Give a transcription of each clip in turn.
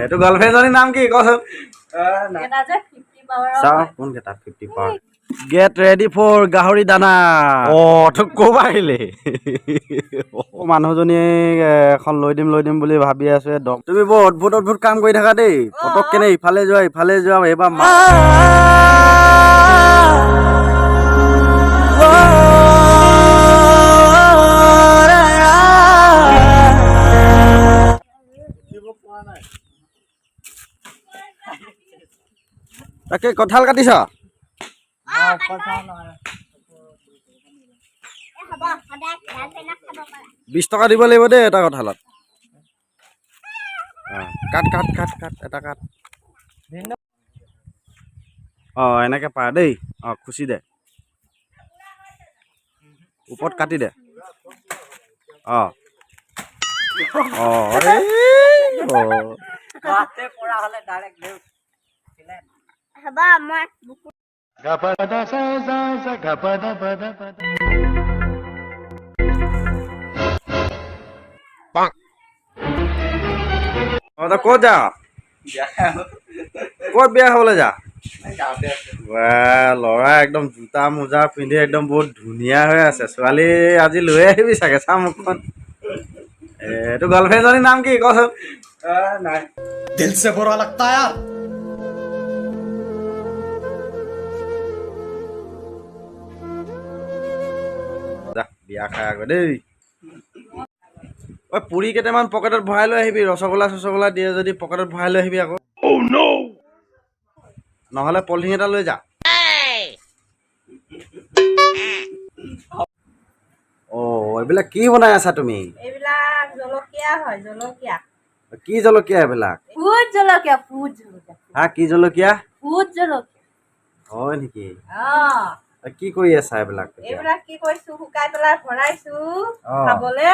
এইটো গাৰ্লফ্ৰেণ্ডজনীৰ নাম কি কচোন? চাওঁ কোনকেইটা 50 পাৱাৰ। গেট ৰেডি ফৰ গাহৰি দানা। তোক ক'ব আহিলে মানুহজনী এখন লৈ দিম বুলি ভাবি আছো। তুমি বৰ অদ্ভুত কাম কৰি থাকা দেই। পটক কেনে ইফালে যোৱা এইবাৰ তাকে কঁঠাল কাটিছ? 20 টকা দিব লাগিব দেই এটা কঁঠালত। কাট এটা কাট। এনেকে পাৰ দেই। খুচি দে, ওপৰত কাটি দে। ক'ত যা? ক'ত বিয়া খাবলৈ যা? ল'ৰা একদম জোতা মোজা পিন্ধি একদম বহুত ধুনীয়া হৈ আছে। ছোৱালী আজি লৈ আহিবি চাগে, চা মুখখন। এইটো গাৰ্লফ্ৰেণ্ডজনীৰ নাম কি কচোন? दिल से बुरा लगता है यार। বিয়া খাই আকৌ দেই। পুৰি কেইটামান পকেটত ভৰাই লৈ আহিবি। ৰসগোল্লা দিয়ে যদি পকেটত ভৰাই লৈ আহিবি আকৌ। নহ'লে পলিথিন এটা লৈ যা। এইবিলাক কি বনাই আছা তুমি? এইবিলাক জলকীয়া হয়, জলকীয়া। কি জলকীয়া এইবিলাক? ভোট জলকীয়া। কি জলকীয়া? ভোট জলকীয়া। হয় নেকি? কি কৰি আছা এইবিলাক? এইবিলাক কি কৰিছো, শুকাই পেলাই ভৰাইছো খাবলে।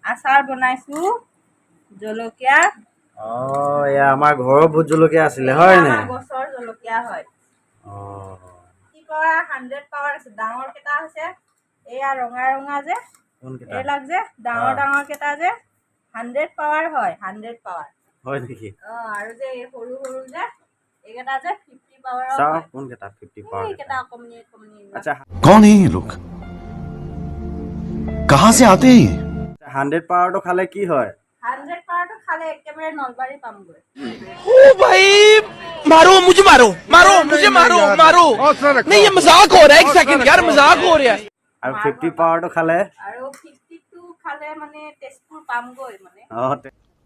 আচাৰ বনাইছো জলকীয়া। এয়া আমাৰ ঘৰৰ ভোট জলকীয়া আছিলে হয় নে? গছৰ জলকীয়া হয়। 100 পাৱাৰ আছে। ডাঙৰ কেইটা হৈছে এয়া ৰঙা যে, এইবিলাক যে ডাঙৰ কেইটা যে 100 পাৱাৰ হয়। 100 পাৱাৰ হয় নেকি? আৰু যে সৰু যে এইকেইটা যে 50 পাৱাৰ হয়। কোনকেইটা 50 পাৱাৰ? এইকেইটা কমনি। আচ্ছা, कौन है ये लोग? कहाँ से आते हैं? 100 পাৱাৰটো খালে কি হয়? 100 পাৱাৰটো খালে একেবাৰে নলবাৰী পামগৈ। ओ भाई मुझे मारो नहीं, ये मजाक हो रहा है। एक सेकंड यार, मजाक हो रहा है। আৰু 50 পাৱাৰটো খালে? আৰু 52 খালে মানে তেজপুৰ পামগৈ মানে।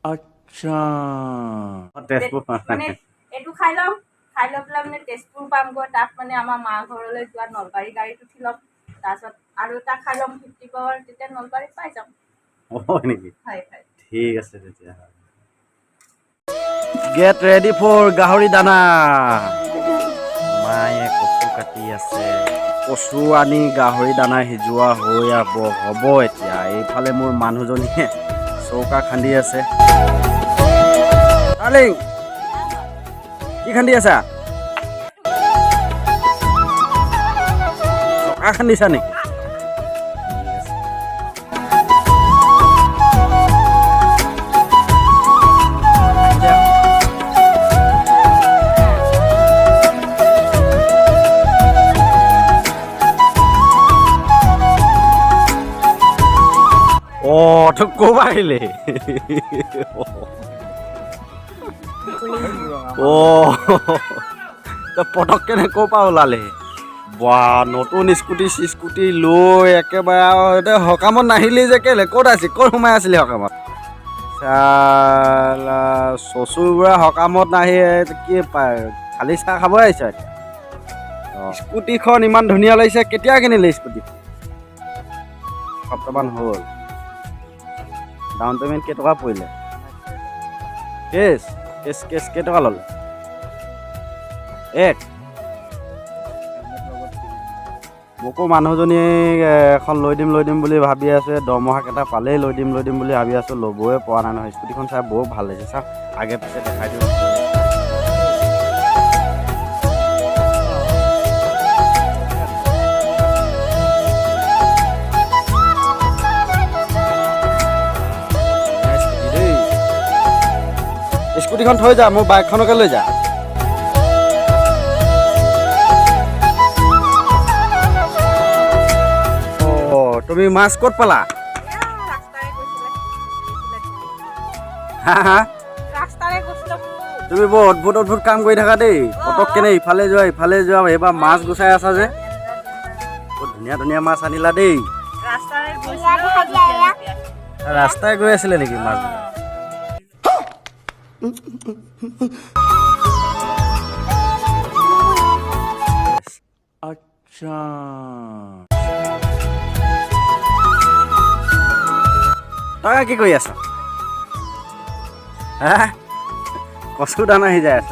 अच्छा, তেজপুৰ মানে এইটো খাই লৈ পেলাই মানে তেজপুৰ পামগৈ। তাত মানে আমাৰ মা ঘৰলৈ যোৱা নলবাৰী গাড়ীত উঠি ল'ম। তাৰপিছত আৰু এটা খাই ল'ম 50 পাৱাৰ, তেতিয়া নলবাৰীত পাই যাম। হয় নেকি? হয়। ঠিক আছে তেতিয়া। গেট ৰেডি ফৰ গাহৰি দানা। মায়ে কচু কাটি আছে। কচু আনি গাহৰি দানা সিজোৱা হ'ব এতিয়া। এইফালে মোৰ মানুহজনীয়ে চৌকা খান্দি আছে। ডাৰ্লিং, কি খান্দি আছা? চৌকা খান্দিছা নেকি? তোক ক'ব আহিলে পটক কেনে ক'ৰ পৰা ওলালে? নতুন স্কুটি লৈ একেবাৰে আৰু সকামত নাহিলি যে কেলে? ক'ত সোমাই আছিলি সকামত? চচুৰবোৰে সকামত নাহি কি খালি চাহ খাব আহিছ এতিয়া? স্কুটিখন ইমান ধুনীয়া লাগিছে। কেতিয়া কিনিলি স্কুটিখন? সপ্তাহমান হ'ল। ডাউন পে'মেণ্ট কেইটকা পৰিলে? কেছ কেইটকা ল'লে? মোকো মানুহজনী এখন লৈ দিম বুলি ভাবি আছোঁ। দৰমহা কেইটা পালেই লৈ দিম বুলি ভাবি আছোঁ। ল'বই পৰা নাই নহয়। স্কুটিখন চাই বৰ ভাল লাগিছে। চাওক আগে পিছে দেখাই দিওঁ। স্কুটিখন থৈ যা মোৰ বাইকখনকে লৈ যা তুমি মাছ ক'ত পালা ৰাস্তাৰে গৈছিলে হা হা ৰাস্তাৰে গৈছিলে তুমি বৰ অদ্ভুত অদ্ভুত কাম কৰি থাকা দেই পটককেনে ইফালে যোৱা এইবাৰ মাছ গুচাই আছা যে বহুত ধুনীয়া ধুনীয়া মাছ আনিলা দেই ৰাস্তাৰে গৈছিলে ৰাস্তাই গৈ আছিলে নেকি মাছ अच्छा তই কি কৰি আছ হা কচু দানা সিজাই আছ